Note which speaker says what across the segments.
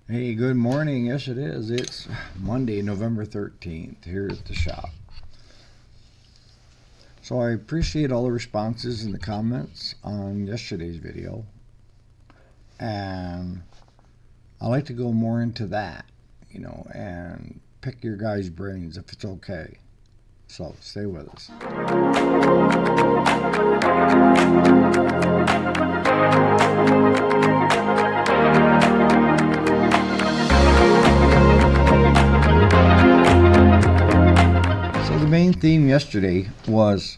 Speaker 1: Hey, good morning. Yes, it is. It's Monday, November 13th, here at the shop. So I appreciate all the responses and the comments on yesterday's video. And I like to go more into that, and pick your guys' brains if it's okay. So stay with us. So the main theme yesterday was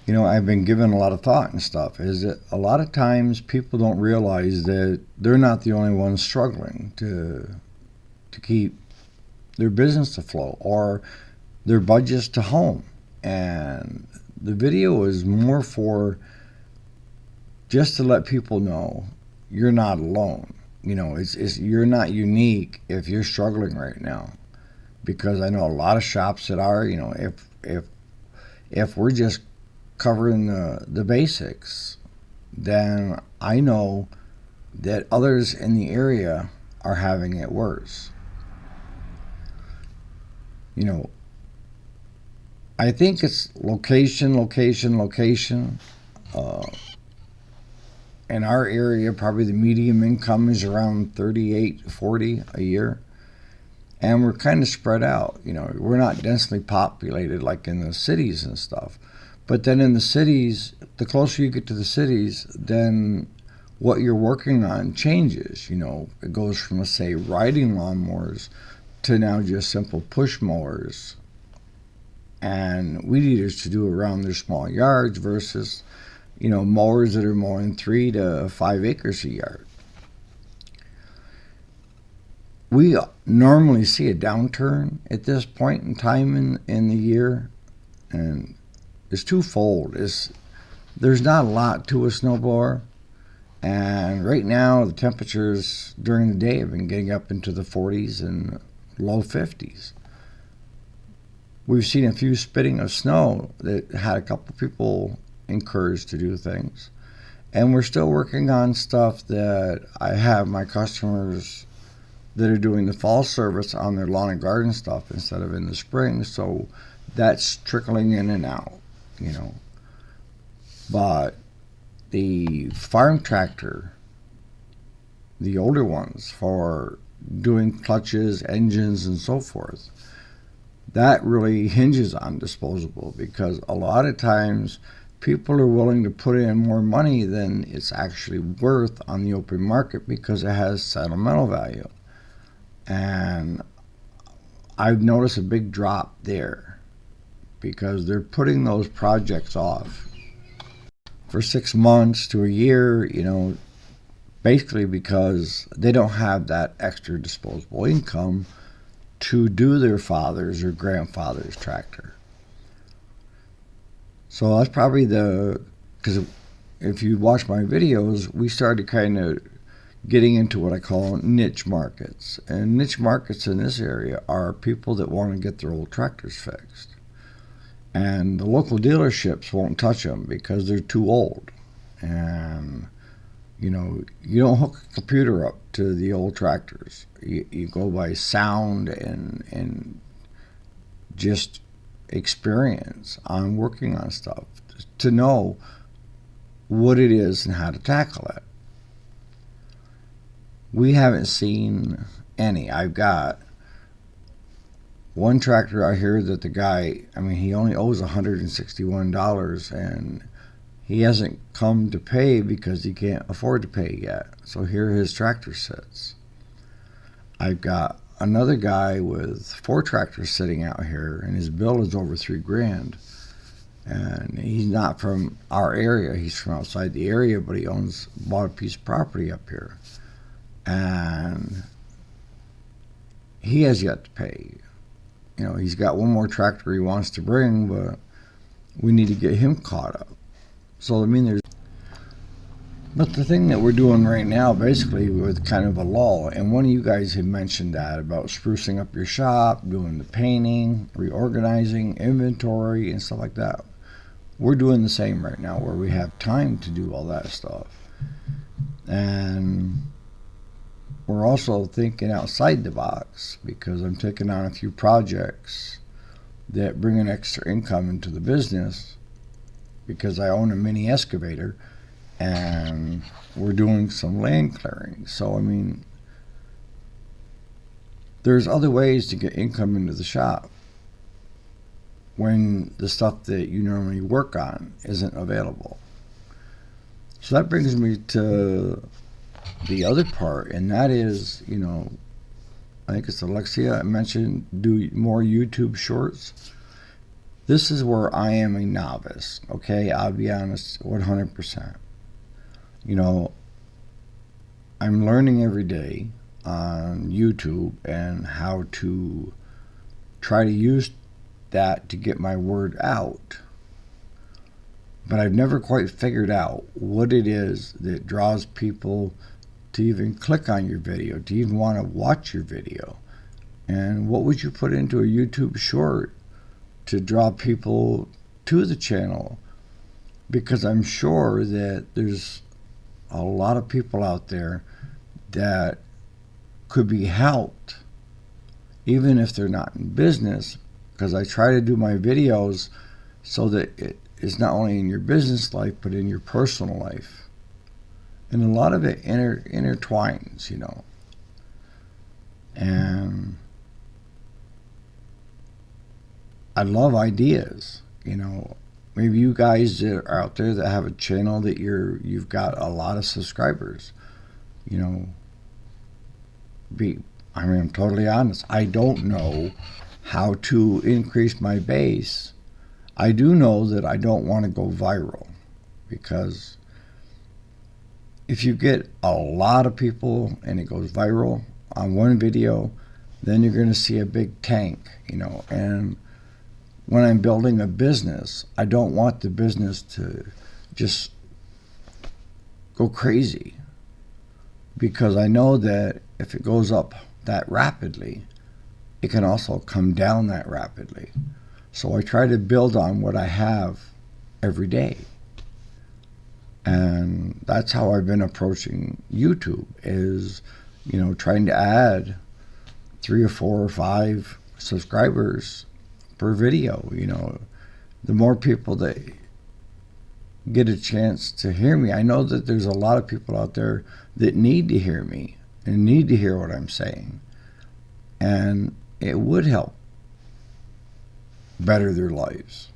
Speaker 1: I've been given a lot of thought and stuff, is that a lot of times people don't realize that they're not the only ones struggling to keep their business afloat or their budgets to home. And the video is more for just to let people know you're not alone. It's you're not unique if you're struggling right now. Because I know a lot of shops that are, if we're just covering the basics, then I know that others in the area are having it worse. You know, I think it's location, location, location. Uh, in our area, probably the medium income is around 38, 40 a year. And we're kind of spread out. We're not densely populated like in the cities and stuff. But then in the cities, the closer you get to the cities, then what you're working on changes. It goes from, let's say, riding lawnmowers to now just simple push mowers and weed eaters to do around their small yards versus, mowers that are mowing 3 to 5 acres a yard. We normally see a downturn at this point in time in the year, and it's twofold. There's not a lot to a snowblower, and right now the temperatures during the day have been getting up into the 40s and low 50s. We've seen a few spitting of snow that had a couple people encouraged to do things, and we're still working on stuff that I have my customers that are doing the fall service on their lawn and garden stuff instead of in the spring. So that's trickling in and out, But the farm tractor, the older ones for doing clutches, engines, and so forth, that really hinges on disposable because a lot of times people are willing to put in more money than it's actually worth on the open market because it has sentimental value. And I've noticed a big drop there because they're putting those projects off for 6 months to a year, basically because they don't have that extra disposable income to do their father's or grandfather's tractor. So that's probably because if you watch my videos, we started kind of getting into what I call niche markets. And niche markets in this area are people that want to get their old tractors fixed. And the local dealerships won't touch them because they're too old. And, you don't hook a computer up to the old tractors. You go by sound and just experience on working on stuff to know what it is and how to tackle it. We haven't seen any. I've got one tractor out here that the guy, he only owes $161 and he hasn't come to pay because he can't afford to pay yet. So here his tractor sits. I've got another guy with 4 tractors sitting out here and his bill is over $3,000. And he's not from our area, he's from outside the area, but he bought a piece of property up here. And he has yet to pay. He's got one more tractor he wants to bring, but we need to get him caught up. So, but the thing that we're doing right now, basically, with kind of a lull, and one of you guys had mentioned that about sprucing up your shop, doing the painting, reorganizing, inventory, and stuff like that. We're doing the same right now where we have time to do all that stuff. And we're also thinking outside the box because I'm taking on a few projects that bring an extra income into the business because I own a mini excavator and we're doing some land clearing. So, I mean, there's other ways to get income into the shop when the stuff that you normally work on isn't available. So that brings me to the other part, and that is, I think it's Alexia I mentioned, do more YouTube shorts. This is where I am a novice, okay? I'll be honest 100%. I'm learning every day on YouTube and how to try to use that to get my word out. But I've never quite figured out what it is that draws people to even click on your video, to even want to watch your video. And what would you put into a YouTube short to draw people to the channel? Because I'm sure that there's a lot of people out there that could be helped, even if they're not in business, because I try to do my videos so that it is not only in your business life, but in your personal life. And a lot of it intertwines, And I love ideas, Maybe you guys that are out there that have a channel that you've got a lot of subscribers, I'm totally honest. I don't know how to increase my base. I do know that I don't want to go viral because if you get a lot of people and it goes viral on one video, then you're going to see a big tank, and when I'm building a business, I don't want the business to just go crazy because I know that if it goes up that rapidly, it can also come down that rapidly. So I try to build on what I have every day. And that's how I've been approaching YouTube is, trying to add 3 or 4 or 5 subscribers per video. The more people that get a chance to hear me, I know that there's a lot of people out there that need to hear me and need to hear what I'm saying. And it would help better their lives,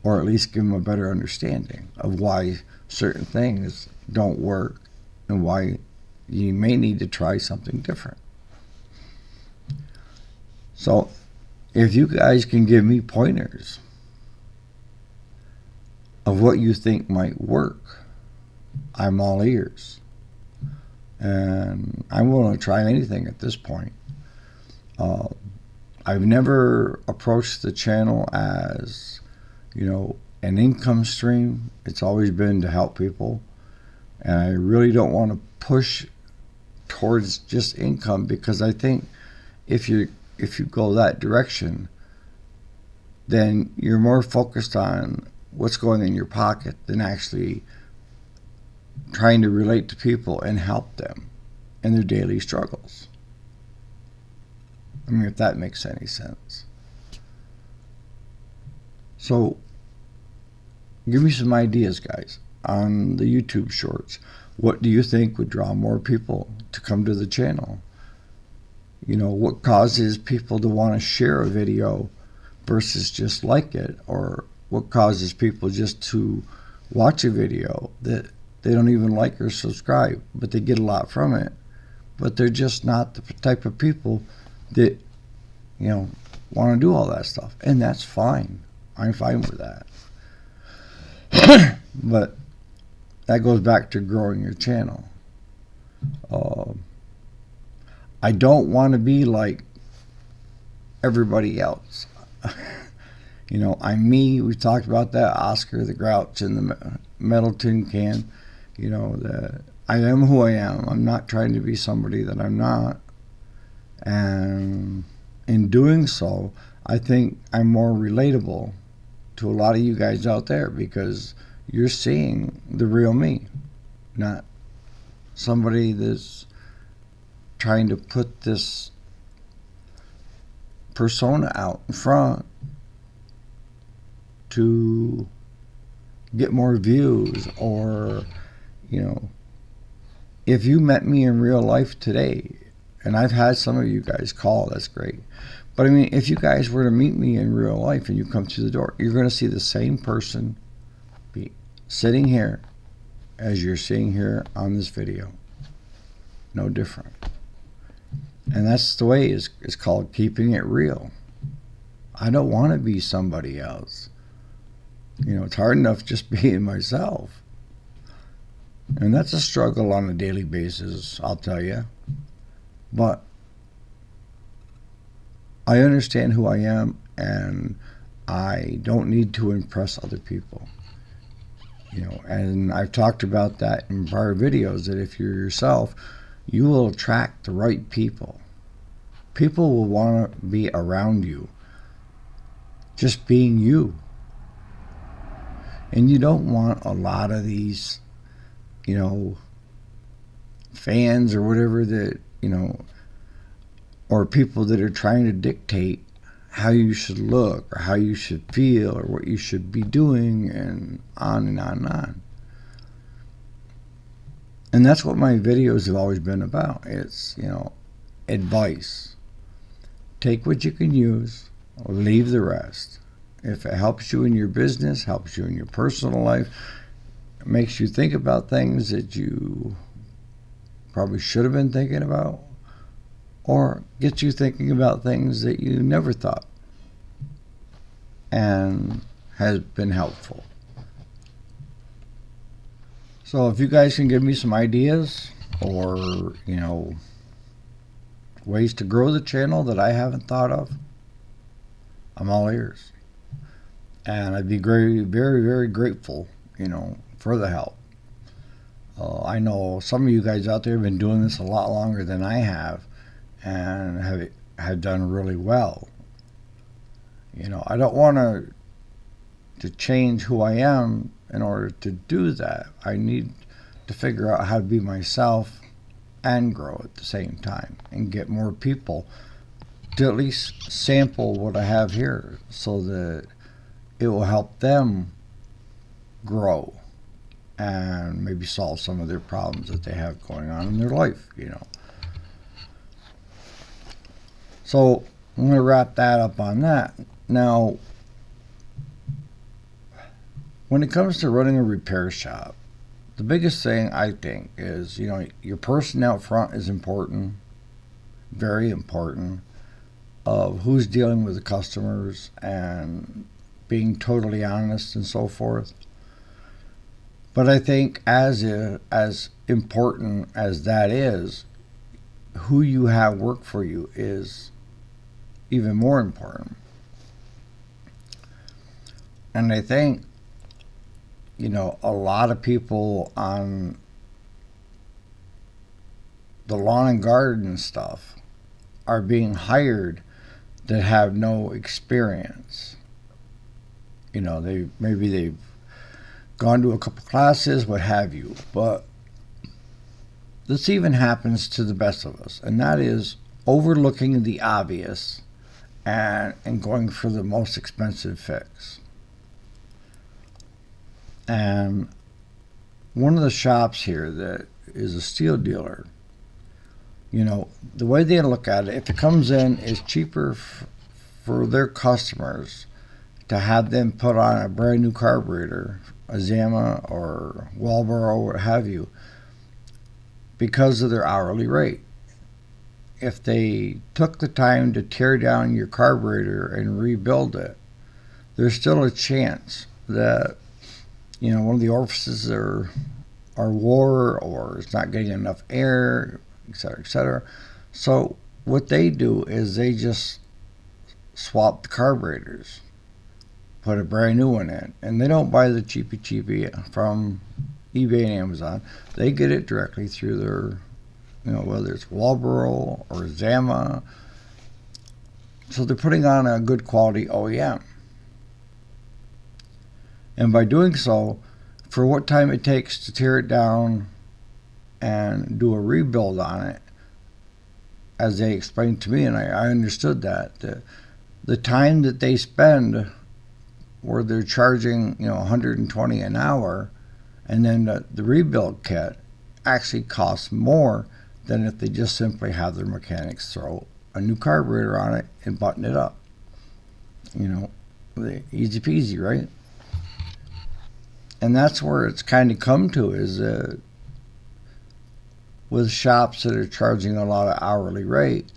Speaker 1: or at least give them a better understanding of why certain things don't work and why you may need to try something different. So if you guys can give me pointers of what you think might work, I'm all ears. And I'm willing to try anything at this point. I've never approached the channel as, an income stream. It's always been to help people. And I really don't want to push towards just income because I think if you go that direction, then you're more focused on what's going in your pocket than actually trying to relate to people and help them in their daily struggles. I mean, if that makes any sense. So, give me some ideas, guys, on the YouTube shorts. What do you think would draw more people to come to the channel? What causes people to want to share a video versus just like it? Or what causes people just to watch a video that they don't even like or subscribe, but they get a lot from it, but they're just not the type of people that, want to do all that stuff. And that's fine. I'm fine with that. But that goes back to growing your channel. I don't want to be like everybody else. I'm me. We talked about that. Oscar the Grouch in the metal tin can. That I am who I am. I'm not trying to be somebody that I'm not. And in doing so, I think I'm more relatable to a lot of you guys out there because you're seeing the real me, not somebody that's trying to put this persona out in front to get more views, or, you know, if you met me in real life today, and I've had some of you guys call, that's great. But I mean, if you guys were to meet me in real life and you come through the door, you're going to see the same person be sitting here as you're seeing here on this video. No different. And that's the way it's called keeping it real. I don't want to be somebody else. You know, it's hard enough just being myself. And that's a struggle on a daily basis, I'll tell you. But I understand who I am, and I don't need to impress other people. You know, and I've talked about that in prior videos, that if you're yourself, you will attract the right people. People will want to be around you, just being you. And you don't want a lot of these, you know, fans or whatever that, you know, or people that are trying to dictate how you should look or how you should feel or what you should be doing, and on and on and on. And that's what my videos have always been about. It's, you know, advice. Take what you can use, leave the rest. If it helps you in your business, helps you in your personal life, makes you think about things that you probably should have been thinking about, or gets you thinking about things that you never thought, and has been helpful. So if you guys can give me some ideas, or, you know, ways to grow the channel that I haven't thought of, I'm all ears. And I'd be very, very, very grateful, you know, for the help. I know some of you guys out there have been doing this a lot longer than I have, and have done really well. You know, I don't want to change who I am in order to do that. I need to figure out how to be myself and grow at the same time, and get more people to at least sample what I have here, so that it will help them grow and maybe solve some of their problems that they have going on in their life, you know. So I'm going to wrap that up on that. Now, when it comes to running a repair shop, the biggest thing I think is, you know, your person out front is important, very important, of who's dealing with the customers and being totally honest and so forth. But I think as important as that is, who you have work for you is even more important. And I think, you know, a lot of people on the lawn and garden stuff are being hired that have no experience. You know, they've gone to a couple classes, what have you, but this even happens to the best of us, and that is overlooking the obvious and going for the most expensive fix. And one of the shops here that is a steel dealer, you know, the way they look at it, if it comes in, it's cheaper for their customers to have them put on a brand new carburetor, a Zama or Walboro, what have you, because of their hourly rate. If they took the time to tear down your carburetor and rebuild it, there's still a chance that, you know, one of the orifices are wore, or it's not getting enough air, etc., etc. So what they do is they just swap the carburetors, put a brand new one in, and they don't buy the cheapy from eBay and Amazon. They get it directly through their, you know, whether it's Walboro or Zama. So they're putting on a good quality OEM. And by doing so, for what time it takes to tear it down and do a rebuild on it, as they explained to me, and I understood that the time that they spend where they're charging 120 an hour, and then the rebuild kit actually costs more than if they just simply have their mechanics throw a new carburetor on it and button it up. Easy peasy, right? And that's where it's kind of come to, is with shops that are charging a lot of hourly rate,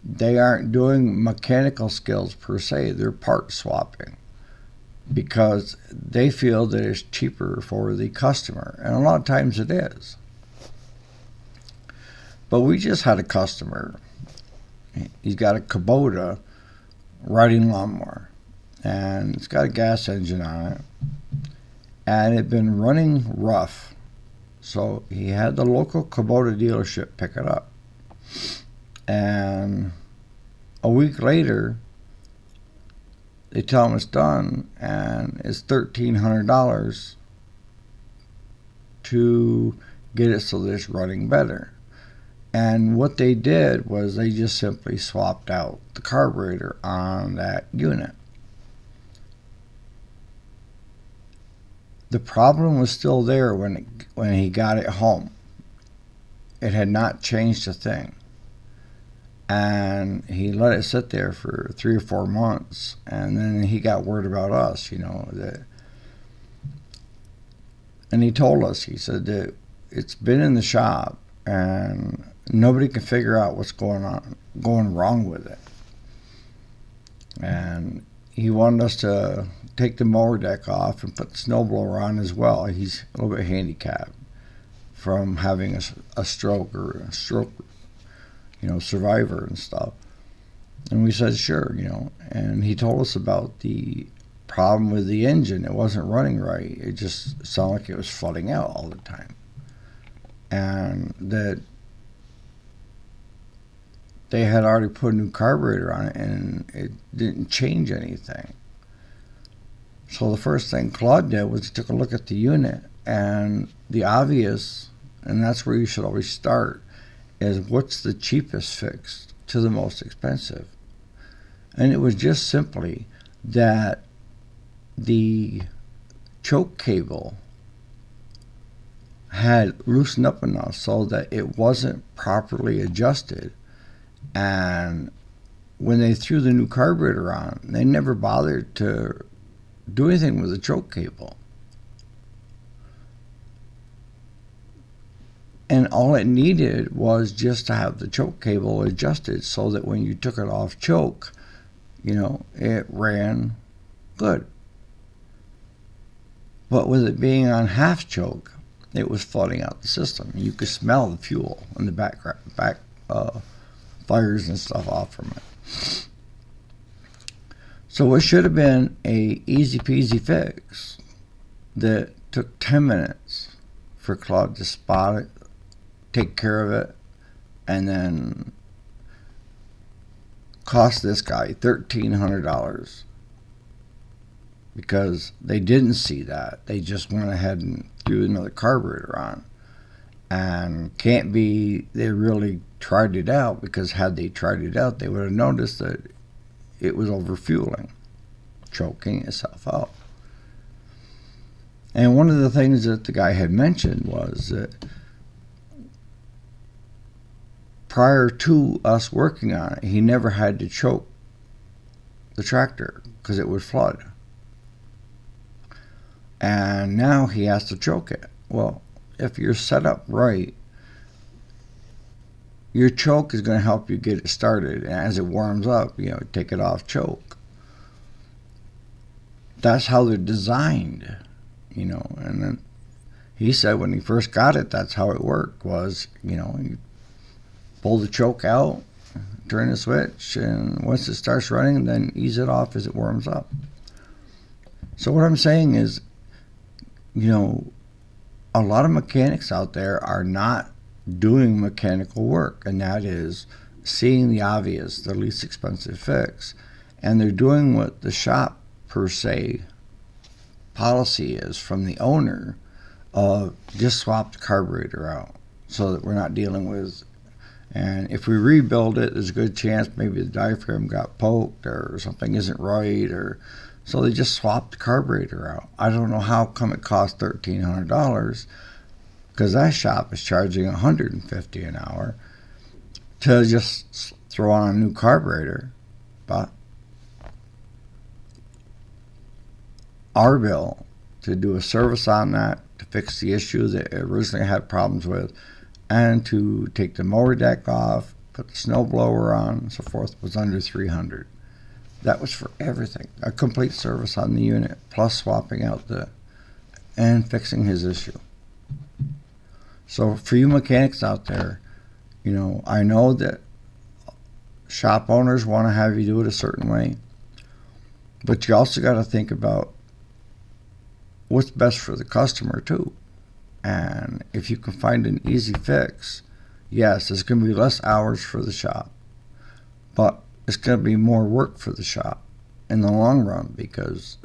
Speaker 1: they aren't doing mechanical skills per se, they're part swapping because they feel that it's cheaper for the customer, and a lot of times it is. But we just had a customer, he's got a Kubota riding lawnmower, and it's got a gas engine on it, and it had been running rough. So he had the local Kubota dealership pick it up. And a week later, they tell him it's done, and it's $1,300 to get it so that it's running better. And what they did was they just simply swapped out the carburetor on that unit. The problem was still there when he got it home. It had not changed a thing. And he let it sit there for 3 or 4 months, and then he got word about us, and he told us, he said that it's been in the shop and nobody can figure out what's going wrong with it. And he wanted us to take the mower deck off and put the snowblower on as well. He's a little bit handicapped from having a stroke or a stroke, survivor and stuff. And we said, sure, and he told us about the problem with the engine. It wasn't running right. It just sounded like it was flooding out all the time. And that they had already put a new carburetor on it and it didn't change anything. So the first thing Claude did was he took a look at the unit, and the obvious, and that's where you should always start, is what's the cheapest fix to the most expensive. And it was just simply that the choke cable had loosened up enough so that it wasn't properly adjusted. And when they threw the new carburetor on, they never bothered to do anything with the choke cable. And all it needed was just to have the choke cable adjusted so that when you took it off choke, it ran good. But with it being on half choke, it was flooding out the system. You could smell the fuel in the back fires and stuff off from it. So it should have been a easy peasy fix that took 10 minutes for Claude to spot it, take care of it, and then cost this guy $1,300 because they didn't see that. They just went ahead and threw another carburetor on. And can't be they really tried it out, because had they tried it out, they would have noticed that it was overfueling, choking itself out. And one of the things that the guy had mentioned was that prior to us working on it, he never had to choke the tractor because it would flood. And now he has to choke it. Well, if you're set up right, your choke is going to help you get it started. And as it warms up, take it off choke. That's how they're designed, And then he said when he first got it, that's how it worked, was, you pull the choke out, turn the switch, and once it starts running, then ease it off as it warms up. So what I'm saying is, a lot of mechanics out there are not doing mechanical work, and that is seeing the obvious, the least expensive fix, and they're doing what the shop per se policy is from the owner of just swap the carburetor out so that we're not dealing with And if we rebuild it, there's a good chance maybe the diaphragm got poked or something isn't right, or so they just swapped the carburetor out. I don't know how come it cost $1,300, because that shop is charging $150 an hour to just throw on a new carburetor. But our bill to do a service on that, to fix the issue that it originally had problems with, and to take the mower deck off, put the snow blower on, and so forth, was under $300. That was for everything, a complete service on the unit, plus swapping out and fixing his issue. So for you mechanics out there, I know that shop owners want to have you do it a certain way, but you also got to think about what's best for the customer too. And if you can find an easy fix, yes, it's going to be less hours for the shop, but it's going to be more work for the shop in the long run, because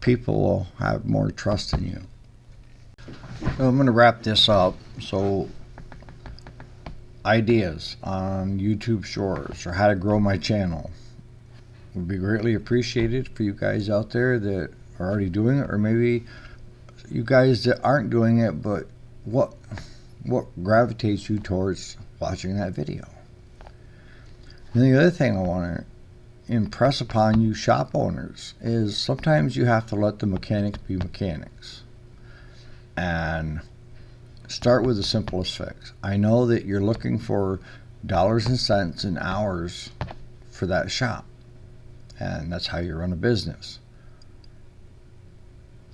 Speaker 1: people will have more trust in you. So I'm going to wrap this up. So ideas on YouTube Shorts or how to grow my channel would be greatly appreciated for you guys out there that are already doing it, or maybe you guys that aren't doing it, but what gravitates you towards watching that video. And the other thing I want to impress upon you shop owners is sometimes you have to let the mechanics be mechanics and start with the simplest fix. I know that you're looking for dollars and cents and hours for that shop, and that's how you run a business.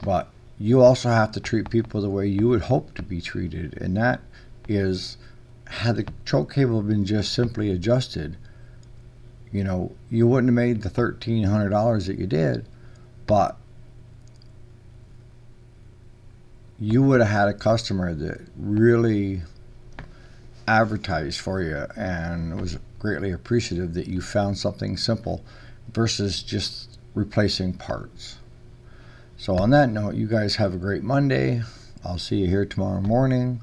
Speaker 1: But you also have to treat people the way you would hope to be treated, and that is, had the choke cable been just simply adjusted, you wouldn't have made the $1,300 that you did, but you would have had a customer that really advertised for you and was greatly appreciative that you found something simple versus just replacing parts. So on that note, you guys have a great Monday. I'll see you here tomorrow morning,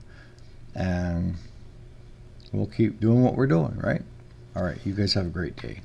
Speaker 1: and we'll keep doing what we're doing, right? All right, you guys have a great day.